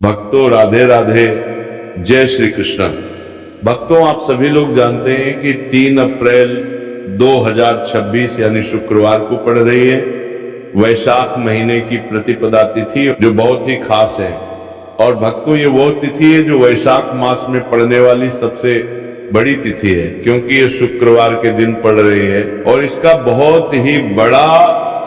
भक्तों राधे राधे, जय श्री कृष्ण। भक्तों, आप सभी लोग जानते हैं कि 3 अप्रैल 2026 यानी शुक्रवार को पड़ रही है वैशाख महीने की प्रतिपदा तिथि, जो बहुत ही खास है। और भक्तों, ये वो तिथि है जो वैशाख मास में पड़ने वाली सबसे बड़ी तिथि है, क्योंकि ये शुक्रवार के दिन पड़ रही है और इसका बहुत ही बड़ा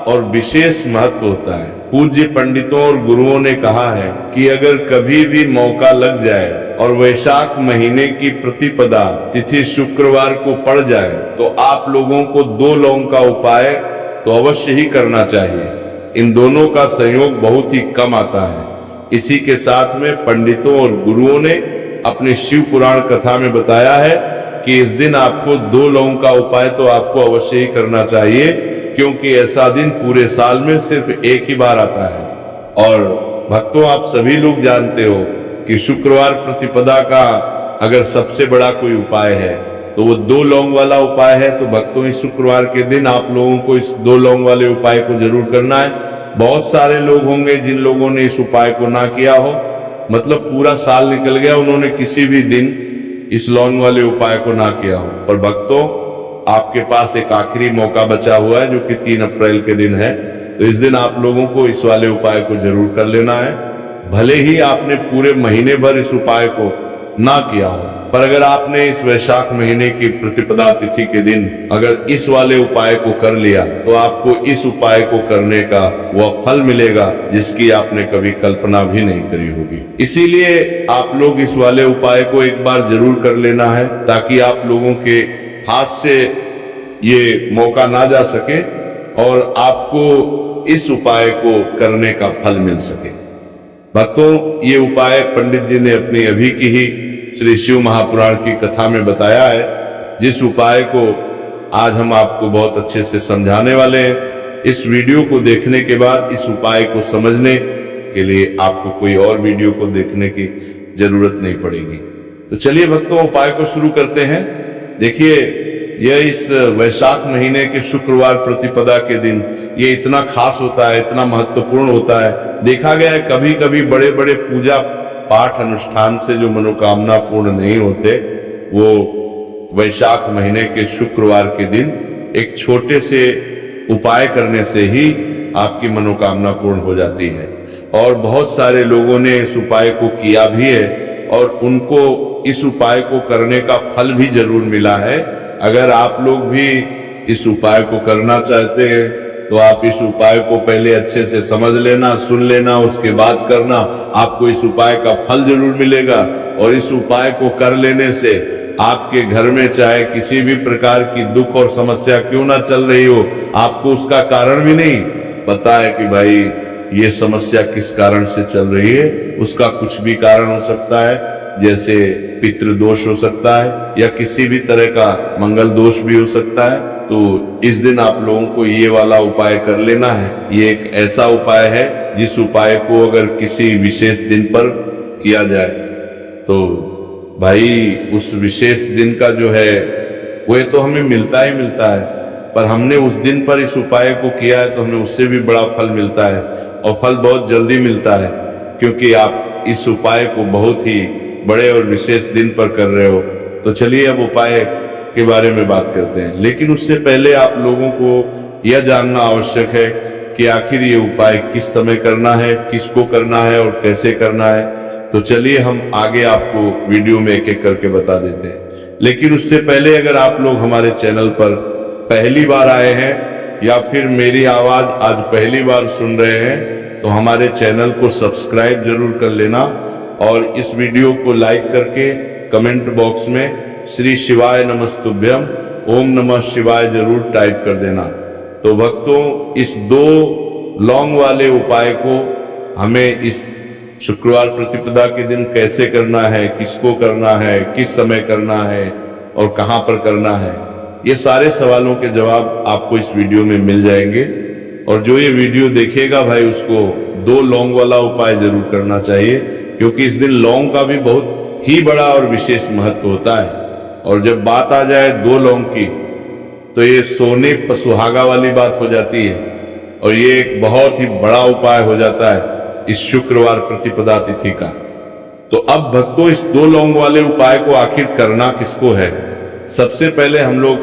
और विशेष महत्व होता है। पूज्य पंडितों और गुरुओं ने कहा है कि अगर कभी भी मौका लग जाए और वैशाख महीने की प्रतिपदा तिथि शुक्रवार को पड़ जाए तो आप लोगों को 2 लौंग का उपाय तो अवश्य ही करना चाहिए। इन दोनों का संयोग बहुत ही कम आता है। इसी के साथ में पंडितों और गुरुओं ने अपनी शिव पुराण कथा में बताया है कि इस दिन आपको 2 लौंग का उपाय तो आपको अवश्य ही करना चाहिए, क्योंकि ऐसा दिन पूरे साल में सिर्फ एक ही बार आता है। और भक्तों, आप सभी लोग जानते हो कि शुक्रवार प्रतिपदा का अगर सबसे बड़ा कोई उपाय है तो वो 2 लौंग वाला उपाय है। तो भक्तों, इस शुक्रवार के दिन आप लोगों को इस 2 लौंग वाले उपाय को जरूर करना है। बहुत सारे लोग होंगे जिन लोगों ने इस उपाय को ना किया हो, मतलब पूरा साल निकल गया, उन्होंने किसी भी दिन इस लौंग वाले उपाय को ना किया हो। और भक्तों, आपके पास एक आखिरी मौका बचा हुआ है जो कि 3 अप्रैल के दिन है। तो इस दिन आप लोगों को इस वाले उपाय को जरूर कर लेना है। भले ही आपने पूरे महीने भर इस उपाय को ना किया हो, पर अगर आपने इस वैशाख महीने की प्रतिपदा तिथि के दिन अगर इस वाले उपाय को कर लिया तो आपको इस उपाय को करने का वह फल मिलेगा जिसकी आपने कभी कल्पना भी नहीं करी होगी। इसीलिए आप लोग इस वाले उपाय को एक बार जरूर कर लेना है, ताकि आप लोगों के हाथ से ये मौका ना जा सके और आपको इस उपाय को करने का फल मिल सके। भक्तों, ये उपाय पंडित जी ने अपनी अभी की ही श्री शिव महापुराण की कथा में बताया है, जिस उपाय को आज हम आपको बहुत अच्छे से समझाने वाले हैं। इस वीडियो को देखने के बाद इस उपाय को समझने के लिए आपको कोई और वीडियो को देखने की जरूरत नहीं पड़ेगी। तो चलिए भक्तों, उपाय को शुरू करते हैं। देखिए, यह इस वैशाख महीने के शुक्रवार प्रतिपदा के दिन ये इतना खास होता है, इतना महत्वपूर्ण होता है। देखा गया है कभी कभी बड़े बड़े पूजा पाठ अनुष्ठान से जो मनोकामना पूर्ण नहीं होते, वो वैशाख महीने के शुक्रवार के दिन एक छोटे से उपाय करने से ही आपकी मनोकामना पूर्ण हो जाती है। और बहुत सारे लोगों ने इस उपाय को किया भी है और उनको इस उपाय को करने का फल भी जरूर मिला है। अगर आप लोग भी इस उपाय को करना चाहते हैं तो आप इस उपाय को पहले अच्छे से समझ लेना, सुन लेना, उसके बाद करना। आपको इस उपाय का फल जरूर मिलेगा। और इस उपाय को कर लेने से आपके घर में चाहे किसी भी प्रकार की दुख और समस्या क्यों ना चल रही हो, आपको उसका कारण भी नहीं पता है कि भाई ये समस्या किस कारण से चल रही है। उसका कुछ भी कारण हो सकता है, जैसे पितृदोष हो सकता है या किसी भी तरह का मंगल दोष भी हो सकता है। तो इस दिन आप लोगों को ये वाला उपाय कर लेना है। ये एक ऐसा उपाय है जिस उपाय को अगर किसी विशेष दिन पर किया जाए तो भाई उस विशेष दिन का जो है वह तो हमें मिलता ही मिलता है, पर हमने उस दिन पर इस उपाय को किया है तो हमें उससे भी बड़ा फल मिलता है। और फल बहुत जल्दी मिलता है, क्योंकि आप इस उपाय को बहुत ही बड़े और विशेष दिन पर कर रहे हो। तो चलिए अब उपाय के बारे में बात करते हैं। लेकिन उससे पहले आप लोगों को यह जानना आवश्यक है कि आखिर ये उपाय किस समय करना है, किसको करना है और कैसे करना है। तो चलिए हम आगे आपको वीडियो में एक एक करके बता देते हैं। लेकिन उससे पहले अगर आप लोग हमारे चैनल पर पहली बार आए हैं या फिर मेरी आवाज आज पहली बार सुन रहे हैं तो हमारे चैनल को सब्सक्राइब जरूर कर लेना और इस वीडियो को लाइक करके कमेंट बॉक्स में श्री शिवाय नमस्तुभ्यम ओम नमः शिवाय जरूर टाइप कर देना। तो भक्तों, इस 2 लौंग वाले उपाय को हमें इस शुक्रवार प्रतिपदा के दिन कैसे करना है, किसको करना है, किस समय करना है और कहां पर करना है, ये सारे सवालों के जवाब आपको इस वीडियो में मिल जाएंगे। और जो ये वीडियो देखेगा भाई, उसको 2 लौंग वाला उपाय जरूर करना चाहिए, क्योंकि इस दिन लौंग का भी बहुत ही बड़ा और विशेष महत्व होता है। और जब बात आ जाए 2 लौंग की तो ये सोने पर सुहागा वाली बात हो जाती है और ये एक बहुत ही बड़ा उपाय हो जाता है इस शुक्रवार प्रतिपदा तिथि का। तो अब भक्तों इस 2 लौंग वाले उपाय को आखिर करना किसको है? सबसे पहले हम लोग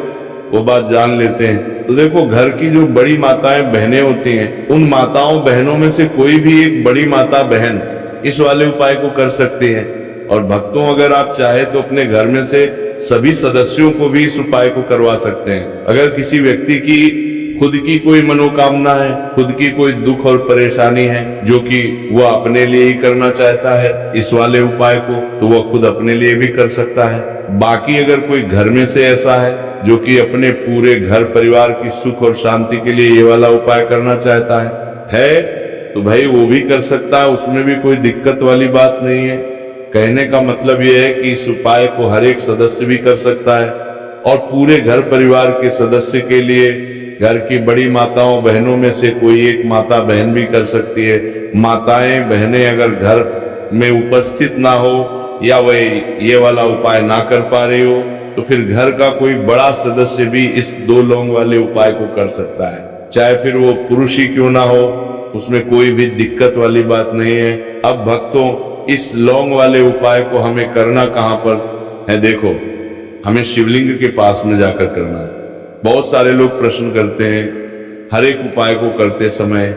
वो बात जान लेते हैं। तो देखो, घर की जो बड़ी माताएं बहनें होती हैं, उन माताओं बहनों में से कोई भी एक बड़ी माता बहन इस वाले उपाय को कर सकती है। और भक्तों, अगर आप चाहे तो अपने घर में से सभी सदस्यों को भी इस उपाय को करवा सकते हैं। अगर किसी व्यक्ति की खुद की कोई मनोकामना है, खुद की कोई दुख और परेशानी है जो कि वह अपने लिए ही करना चाहता है इस वाले उपाय को, तो वह खुद अपने लिए भी कर सकता है। बाकी अगर कोई घर में से ऐसा है जो कि अपने पूरे घर परिवार की सुख और शांति के लिए ये वाला उपाय करना चाहता है तो भाई वो भी कर सकता है, उसमें भी कोई दिक्कत वाली बात नहीं है। कहने का मतलब यह है कि इस उपाय को हर एक सदस्य भी कर सकता है और पूरे घर परिवार के सदस्य के लिए घर की बड़ी माताओं बहनों में से कोई एक माता बहन भी कर सकती है। माताएं बहनें अगर घर में उपस्थित ना हो या वह ये वाला उपाय ना कर पा रही हो तो फिर घर का कोई बड़ा सदस्य भी इस 2 लौंग वाले उपाय को कर सकता है, चाहे फिर वो पुरुष ही क्यों ना हो, उसमें कोई भी दिक्कत वाली बात नहीं है। अब भक्तों, इस लौंग वाले उपाय को हमें करना कहां पर है? देखो, हमें शिवलिंग के पास में जाकर करना है। बहुत सारे लोग प्रश्न करते हैं हर एक उपाय को करते समय,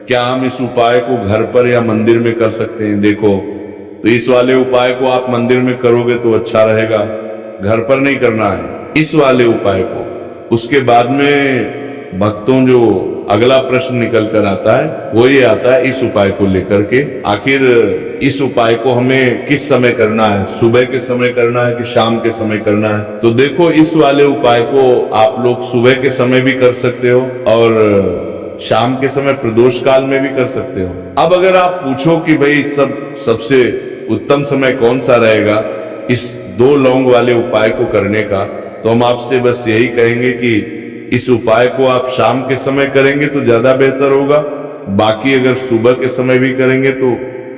क्या हम इस उपाय को घर पर या मंदिर में कर सकते हैं? देखो, तो इस वाले उपाय को आप मंदिर में करोगे तो अच्छा रहेगा, घर पर नहीं करना है इस वाले उपाय को। उसके बाद में भक्तों जो अगला प्रश्न निकल कर आता है वो ये आता है इस उपाय को लेकर के, आखिर इस उपाय को हमें किस समय करना है? सुबह के समय करना है कि शाम के समय करना है? तो देखो, इस वाले उपाय को आप लोग सुबह के समय भी कर सकते हो और शाम के समय प्रदोष काल में भी कर सकते हो। अब अगर आप पूछो कि भाई सबसे उत्तम समय कौन सा रहेगा इस 2 लौंग वाले उपाय को करने का, तो हम आपसे बस यही कहेंगे कि इस उपाय को आप शाम के समय करेंगे तो ज्यादा बेहतर होगा। बाकी अगर सुबह के समय भी करेंगे तो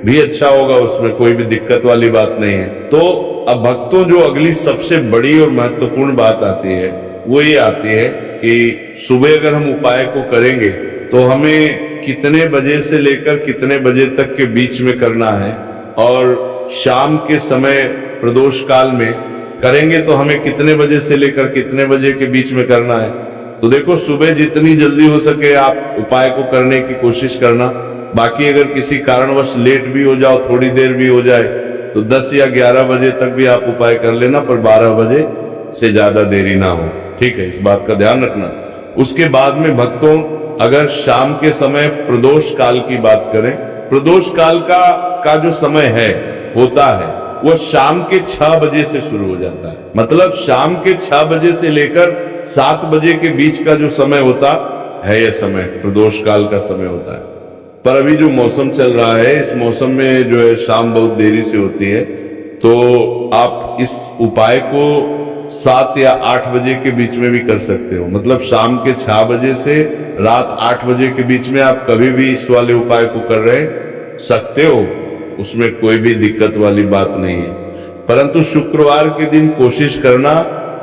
भी अच्छा होगा, उसमें कोई भी दिक्कत वाली बात नहीं है। तो अब भक्तों, जो अगली सबसे बड़ी और महत्वपूर्ण बात आती है वो ये आती है कि सुबह अगर हम उपाय को करेंगे तो हमें कितने बजे से लेकर कितने बजे तक के बीच में करना है, और शाम के समय प्रदोष काल में करेंगे तो हमें कितने बजे से लेकर कितने बजे के बीच में करना है। तो देखो, सुबह जितनी जल्दी हो सके आप उपाय को करने की कोशिश करना। बाकी अगर किसी कारणवश लेट भी हो जाओ, थोड़ी देर भी हो जाए, तो 10 या 11 बजे तक भी आप उपाय कर लेना, पर 12 बजे से ज्यादा देरी ना हो, ठीक है? इस बात का ध्यान रखना। उसके बाद में भक्तों, अगर शाम के समय प्रदोष काल की बात करें, प्रदोष काल का जो समय होता है वो शाम के 6 बजे से शुरू हो जाता है। मतलब शाम के 6 बजे से लेकर 7 बजे के बीच का जो समय होता है, यह समय प्रदोष काल का समय होता है। पर अभी जो मौसम चल रहा है, इस मौसम में जो है शाम बहुत देरी से होती है, तो आप इस उपाय को 7 या 8 बजे के बीच में भी कर सकते हो। मतलब शाम के 6 बजे से रात 8 बजे के बीच में आप कभी भी इस वाले उपाय को कर रहे सकते हो, उसमें कोई भी दिक्कत वाली बात नहीं है। परंतु शुक्रवार के दिन कोशिश करना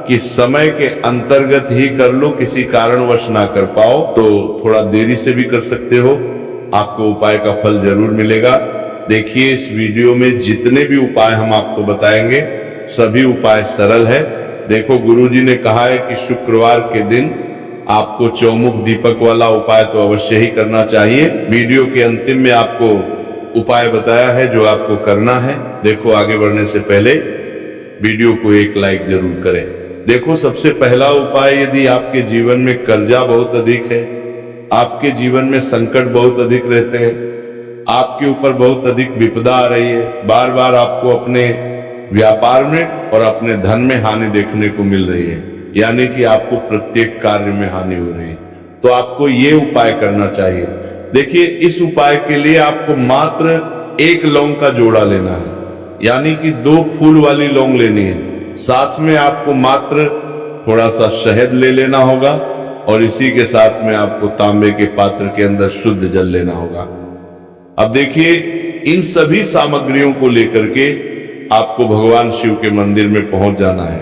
कि समय के अंतर्गत ही कर लो, किसी कारणवश ना कर पाओ तो थोड़ा देरी से भी कर सकते हो, आपको उपाय का फल जरूर मिलेगा। देखिए, इस वीडियो में जितने भी उपाय हम आपको बताएंगे सभी उपाय सरल है। देखो, गुरुजी ने कहा है कि शुक्रवार के दिन आपको चौमुख दीपक वाला उपाय तो अवश्य ही करना चाहिए। वीडियो के अंतिम में आपको उपाय बताया है जो आपको करना है। देखो, आगे बढ़ने से पहले वीडियो को एक लाइक जरूर करें। देखो, सबसे पहला उपाय, यदि आपके जीवन में कर्जा बहुत अधिक है, आपके जीवन में संकट बहुत अधिक रहते हैं, आपके ऊपर बहुत अधिक विपदा आ रही है, बार बार आपको अपने व्यापार में और अपने धन में हानि देखने को मिल रही है, यानी कि आपको प्रत्येक कार्य में हानि हो रही है, तो आपको ये उपाय करना चाहिए। देखिए, इस उपाय के लिए आपको मात्र 1 लौंग का जोड़ा लेना है, यानी कि 2 फूल वाली लौंग लेनी है। साथ में आपको मात्र थोड़ा सा शहद ले लेना होगा और इसी के साथ में आपको तांबे के पात्र के अंदर शुद्ध जल लेना होगा। अब देखिए, इन सभी सामग्रियों को लेकर के आपको भगवान शिव के मंदिर में पहुंच जाना है।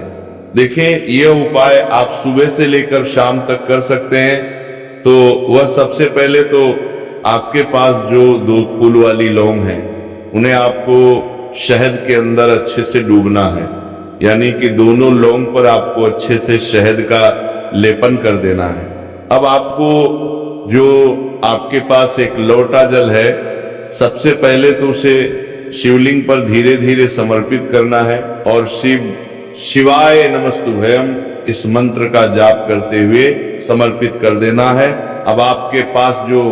देखें, यह उपाय आप सुबह से लेकर शाम तक कर सकते हैं। तो वह सबसे पहले तो आपके पास जो 2 फूल वाली लौंग है, उन्हें आपको शहद के अंदर अच्छे से डूबना है, यानी कि दोनों लौंग पर आपको अच्छे से शहद का लेपन कर देना है। अब आपको जो आपके पास एक लोटा जल है, सबसे पहले तो उसे शिवलिंग पर धीरे धीरे समर्पित करना है और शिवाय नमस्तुभयम इस मंत्र का जाप करते हुए समर्पित कर देना है। अब आपके पास जो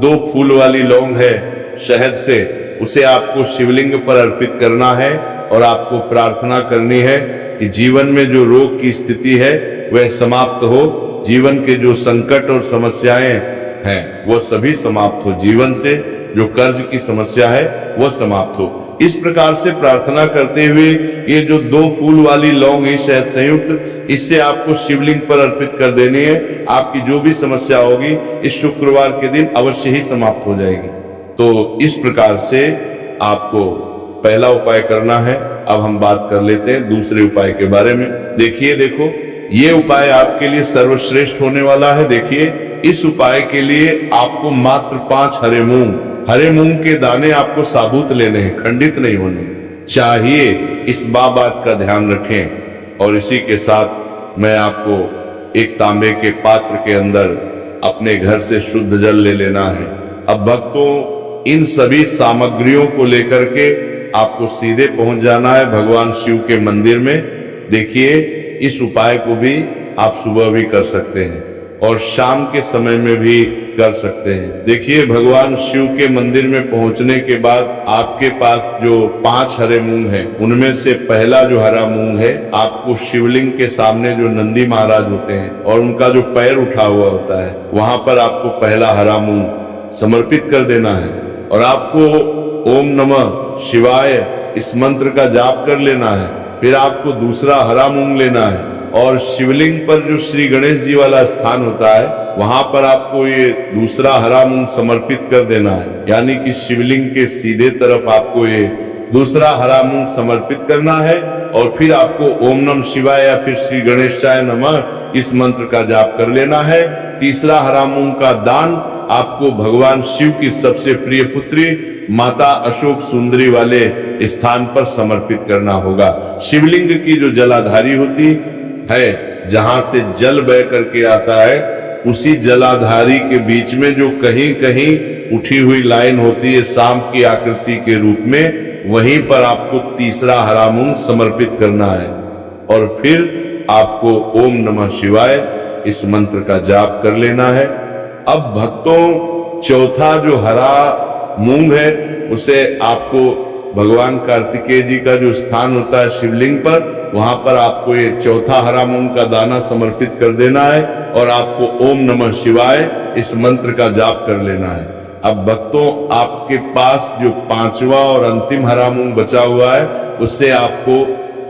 2 फूल वाली लौंग है शहद से, उसे आपको शिवलिंग पर अर्पित करना है और आपको प्रार्थना करनी है कि जीवन में जो रोग की स्थिति है वह समाप्त हो, जीवन के जो संकट और समस्याएं हैं वो सभी समाप्त हो, जीवन से जो कर्ज की समस्या है वो समाप्त हो। इस प्रकार से प्रार्थना करते हुए ये जो 2 फूल वाली लौंग है शहद संयुक्त, इससे आपको शिवलिंग पर अर्पित कर देनी है। आपकी जो भी समस्या होगी इस शुक्रवार के दिन अवश्य ही समाप्त हो जाएगी। तो इस प्रकार से आपको पहला उपाय करना है। अब हम बात कर लेते हैं दूसरे उपाय के बारे में। देखो ये उपाय आपके लिए सर्वश्रेष्ठ होने वाला है। देखिए, इस उपाय के लिए आपको मात्र 5 हरे मूंग के दाने आपको साबुत लेने हैं, खंडित नहीं होने चाहिए। इस बात का ध्यान रखें। और इसी के साथ मैं आपको एक तांबे के पात्र के अंदर अपने घर से शुद्ध जल ले लेना है। अब भक्तों, इन सभी सामग्रियों को लेकर के आपको सीधे पहुंच जाना है भगवान शिव के मंदिर में। देखिए, इस उपाय को भी आप सुबह भी कर सकते हैं और शाम के समय में भी कर सकते हैं। देखिए, भगवान शिव के मंदिर में पहुंचने के बाद आपके पास जो 5 हरे मूंग हैं, उनमें से पहला जो हरा मूंग है आपको शिवलिंग के सामने जो नंदी महाराज होते हैं और उनका जो पैर उठा हुआ होता है, वहां पर आपको पहला हरा मूंग समर्पित कर देना है और आपको ओम नमः शिवाय इस मंत्र का जाप कर लेना है। फिर आपको दूसरा हरा मूंग लेना है और शिवलिंग पर जो श्री गणेश जी वाला स्थान होता है वहां पर आपको ये दूसरा हरा मूंग समर्पित कर देना है, यानी कि शिवलिंग के सीधे तरफ आपको ये दूसरा हरा मूंग समर्पित करना है। और फिर आपको ओम नमः शिवाय या फिर श्री गणेशाय नमः इस मंत्र का जाप कर लेना है। तीसरा हरा मूंग का दान आपको भगवान शिव की सबसे प्रिय पुत्री माता अशोक सुंदरी वाले स्थान पर समर्पित करना होगा। शिवलिंग की जो जलाधारी होती है, जहां से जल बह करके आता है, उसी जलाधारी के बीच में जो कहीं कहीं उठी हुई लाइन होती है सांप की आकृति के रूप में, वहीं पर आपको तीसरा हरा मूंग समर्पित करना है और फिर आपको ओम नमः शिवाय इस मंत्र का जाप कर लेना है। अब भक्तों, चौथा जो हरा मूंग है उसे आपको भगवान कार्तिकेय जी का जो स्थान होता है शिवलिंग पर, वहां पर आपको ये चौथा हरा मूंग का दाना समर्पित कर देना है और आपको ओम नमः शिवाय इस मंत्र का जाप कर लेना है। अब भक्तों, आपके पास जो 5वां और अंतिम हरा मूंग बचा हुआ है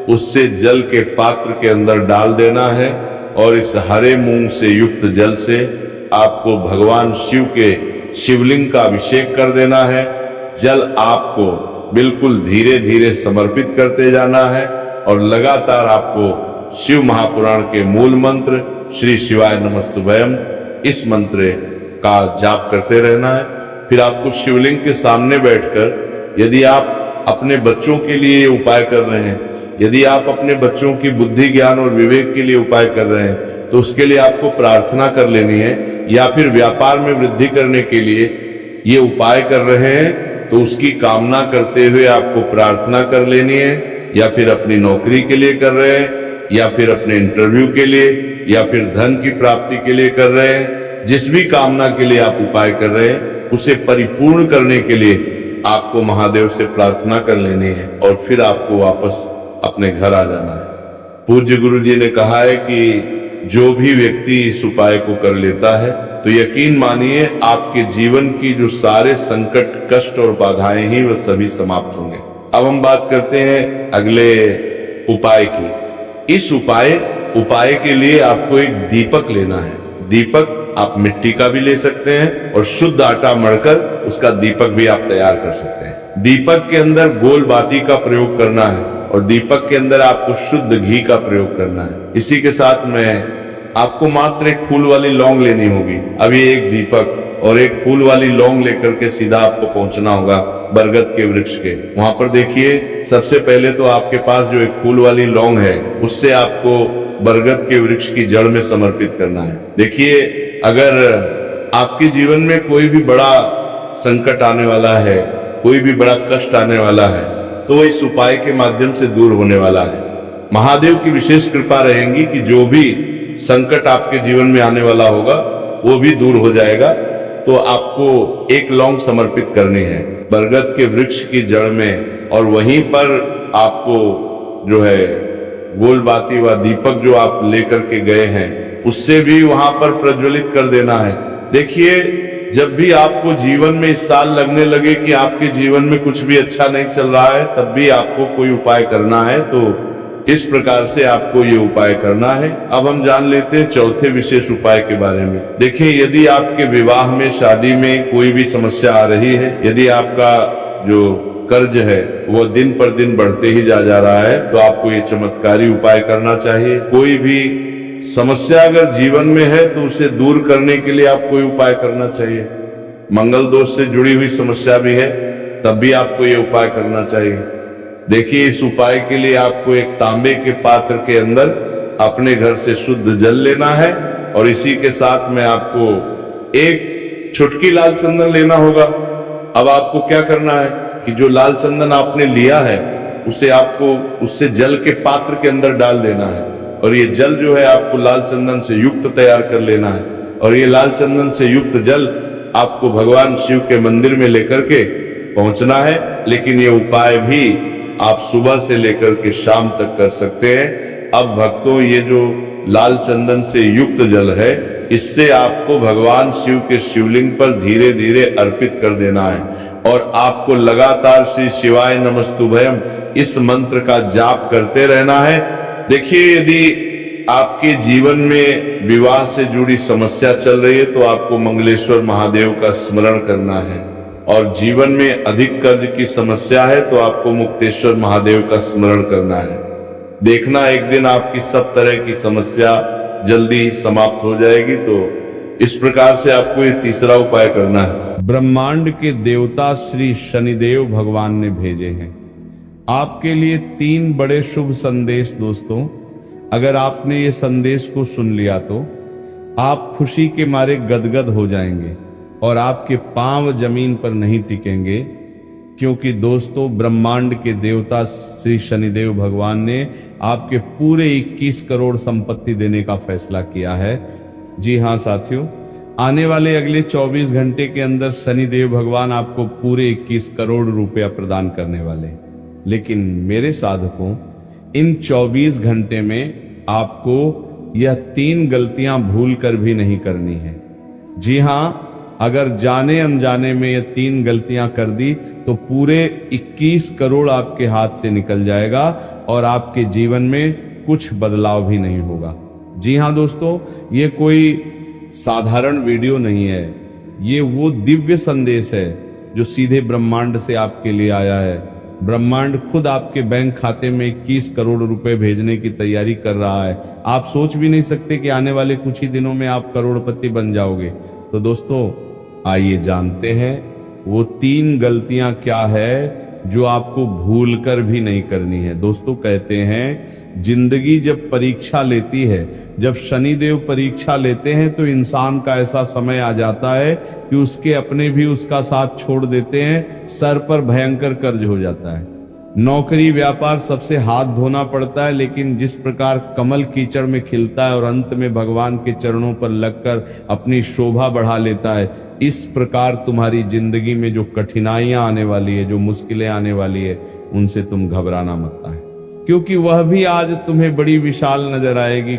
उससे जल के पात्र के अंदर डाल देना है और इस हरे मूंग से युक्त जल से आपको भगवान शिव के शिवलिंग का अभिषेक कर देना है। जल आपको बिल्कुल धीरे धीरे समर्पित करते जाना है और लगातार आपको शिव महापुराण के मूल मंत्र श्री शिवाय नमस्तुभयम इस मंत्र का जाप करते रहना है। फिर आपको शिवलिंग के सामने बैठकर, यदि आप अपने बच्चों के लिए ये उपाय कर रहे हैं, यदि आप अपने बच्चों की बुद्धि ज्ञान और विवेक के लिए उपाय कर रहे हैं, तो उसके लिए आपको प्रार्थना कर लेनी है। या फिर व्यापार में वृद्धि करने के लिए ये उपाय कर रहे हैं तो उसकी कामना करते हुए आपको प्रार्थना कर लेनी है। या फिर अपनी नौकरी के लिए कर रहे हैं, या फिर अपने इंटरव्यू के लिए, या फिर धन की प्राप्ति के लिए कर रहे हैं, जिस भी कामना के लिए आप उपाय कर रहे हैं उसे परिपूर्ण करने के लिए आपको महादेव से प्रार्थना कर लेनी है और फिर आपको वापस अपने घर आ जाना है। पूज्य गुरु जी ने कहा है कि जो भी व्यक्ति इस उपाय को कर लेता है तो यकीन मानिए आपके जीवन की जो सारे संकट, कष्ट और बाधाएं ही वह सभी समाप्त होंगे। अब हम बात करते हैं अगले उपाय की। इस उपाय के लिए आपको एक दीपक लेना है। दीपक आप मिट्टी का भी ले सकते हैं और शुद्ध आटा मढ़कर उसका दीपक भी आप तैयार कर सकते हैं। दीपक के अंदर गोल बाती का प्रयोग करना है और दीपक के अंदर आपको शुद्ध घी का प्रयोग करना है। इसी के साथ में आपको मात्र एक फूल वाली लौंग लेनी होगी। अभी एक दीपक और एक फूल वाली लौंग लेकर के सीधा आपको पहुंचना होगा बरगद के वृक्ष के। वहां पर देखिए, सबसे पहले तो आपके पास जो एक फूल वाली लौंग है, उससे आपको बरगद के वृक्ष की जड़ में समर्पित करना है। देखिए, अगर आपके जीवन में कोई भी बड़ा संकट आने वाला है, कोई भी बड़ा कष्ट आने वाला है, तो वो इस उपाय के माध्यम से दूर होने वाला है। महादेव की विशेष कृपा रहेगी कि जो भी संकट आपके जीवन में आने वाला होगा वो भी दूर हो जाएगा। तो आपको एक लौंग समर्पित करनी है बरगद के वृक्ष की जड़ में, और वहीं पर आपको जो है गोलबाती व दीपक जो आप लेकर के गए हैं, उससे भी वहां पर प्रज्वलित कर देना है। देखिए, जब भी आपको जीवन में इस साल लगने लगे कि आपके जीवन में कुछ भी अच्छा नहीं चल रहा है, तब भी आपको कोई उपाय करना है। तो इस प्रकार से आपको ये उपाय करना है। अब हम जान लेते हैं चौथे विशेष उपाय के बारे में। देखिए, यदि आपके विवाह में, शादी में कोई भी समस्या आ रही है, यदि आपका जो कर्ज है वो दिन पर दिन बढ़ते ही जा रहा है, तो आपको ये चमत्कारी उपाय करना चाहिए। कोई भी समस्या अगर जीवन में है तो उसे दूर करने के लिए आप कोई उपाय करना चाहिए। मंगल दोष से जुड़ी हुई समस्या भी है, तब भी आपको ये उपाय करना चाहिए। देखिए, इस उपाय के लिए आपको एक तांबे के पात्र के अंदर अपने घर से शुद्ध जल लेना है, और इसी के साथ में आपको एक चुटकी लाल चंदन लेना होगा। अब आपको क्या करना है कि जो लाल चंदन आपने लिया है उसे आपको उससे जल के पात्र के अंदर डाल देना है, और ये जल जो है आपको लाल चंदन से युक्त तैयार कर लेना है। और ये लाल चंदन से युक्त जल आपको भगवान शिव के मंदिर में लेकर के पहुंचना है। लेकिन ये उपाय भी आप सुबह से लेकर के शाम तक कर सकते हैं। अब भक्तों, ये जो लाल चंदन से युक्त जल है, इससे आपको भगवान शिव के शिवलिंग पर धीरे धीरे अर्पित कर देना है, और आपको लगातार श्री शिवाय नमस्तुभयम इस मंत्र का जाप करते रहना है। देखिए, यदि आपके जीवन में विवाह से जुड़ी समस्या चल रही है तो आपको मंगलेश्वर महादेव का स्मरण करना है, और जीवन में अधिक कर्ज की समस्या है तो आपको मुक्तेश्वर महादेव का स्मरण करना है। देखना, एक दिन आपकी सब तरह की समस्या जल्दी समाप्त हो जाएगी। तो इस प्रकार से आपको ये तीसरा उपाय करना है। ब्रह्मांड के देवता श्री शनिदेव भगवान ने भेजे हैं आपके लिए 3 बड़े शुभ संदेश। दोस्तों, अगर आपने ये संदेश को सुन लिया तो आप खुशी के मारे गदगद हो जाएंगे और आपके पांव जमीन पर नहीं टिकेंगे, क्योंकि दोस्तों, ब्रह्मांड के देवता श्री शनिदेव भगवान ने आपके पूरे 21 करोड़ संपत्ति देने का फैसला किया है। जी हां साथियों, आने वाले अगले 24 घंटे के अंदर शनिदेव भगवान आपको पूरे 21 करोड़ रुपया प्रदान करने वाले। लेकिन मेरे साधकों, इन 24 घंटे में आपको यह 3 गलतियां भूल कर भी नहीं करनी है। जी हां, अगर जाने अनजाने में ये 3 गलतियां कर दी तो पूरे 21 करोड़ आपके हाथ से निकल जाएगा और आपके जीवन में कुछ बदलाव भी नहीं होगा। जी हां दोस्तों, ये कोई साधारण वीडियो नहीं है, ये वो दिव्य संदेश है जो सीधे ब्रह्मांड से आपके लिए आया है। ब्रह्मांड खुद आपके बैंक खाते में 21 करोड़ रुपए भेजने की तैयारी कर रहा है। आप सोच भी नहीं सकते कि आने वाले कुछ ही दिनों में आप करोड़पति बन जाओगे। तो दोस्तों, आइए जानते हैं वो 3 गलतियां क्या है जो आपको भूल कर भी नहीं करनी है। दोस्तों, कहते हैं जिंदगी जब परीक्षा लेती है, जब शनिदेव परीक्षा लेते हैं, तो इंसान का ऐसा समय आ जाता है कि उसके अपने भी उसका साथ छोड़ देते हैं, सर पर भयंकर कर्ज हो जाता है। नौकरी व्यापार सबसे हाथ धोना पड़ता है, लेकिन जिस प्रकार कमल कीचड़ में खिलता है और अंत में भगवान के चरणों पर लगकर अपनी शोभा बढ़ा लेता है, इस प्रकार तुम्हारी जिंदगी में जो कठिनाइयां आने वाली है, जो मुश्किलें आने वाली है, उनसे तुम घबराना मत है, क्योंकि वह भी आज तुम्हें बड़ी विशाल नजर आएगी।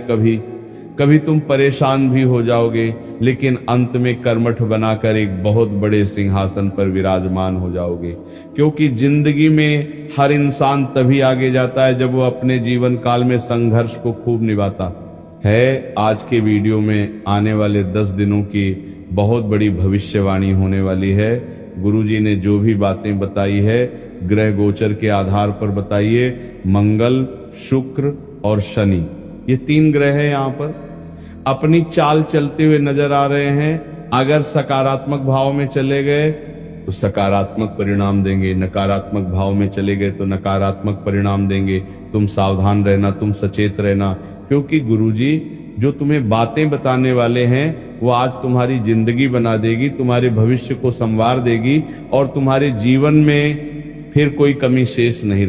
कभी तुम परेशान भी हो जाओगे, लेकिन अंत में कर्मठ बनाकर एक बहुत बड़े सिंहासन पर विराजमान हो जाओगे। क्योंकि जिंदगी में हर इंसान तभी आगे जाता है जब वो अपने जीवन काल में संघर्ष को खूब निभाता है। आज के वीडियो में आने वाले 10 दिनों की बहुत बड़ी भविष्यवाणी होने वाली है। गुरुजी ने जो भी बातें बताई है ग्रह गोचर के आधार पर बताइए। मंगल, शुक्र और शनि, ये 3 ग्रह हैं यहाँ पर, अपनी चाल चलते हुए नजर आ रहे हैं। अगर सकारात्मक भाव में चले गए तो सकारात्मक परिणाम देंगे, नकारात्मक भाव में चले गए तो नकारात्मक परिणाम देंगे। तुम सावधान रहना, तुम सचेत रहना, क्योंकि गुरुजी जो तुम्हें बातें बताने वाले हैं वो आज तुम्हारी जिंदगी बना देगी, तुम्हारे भविष्य को संवार देगी और तुम्हारे जीवन में फिर कोई कमी शेष नहीं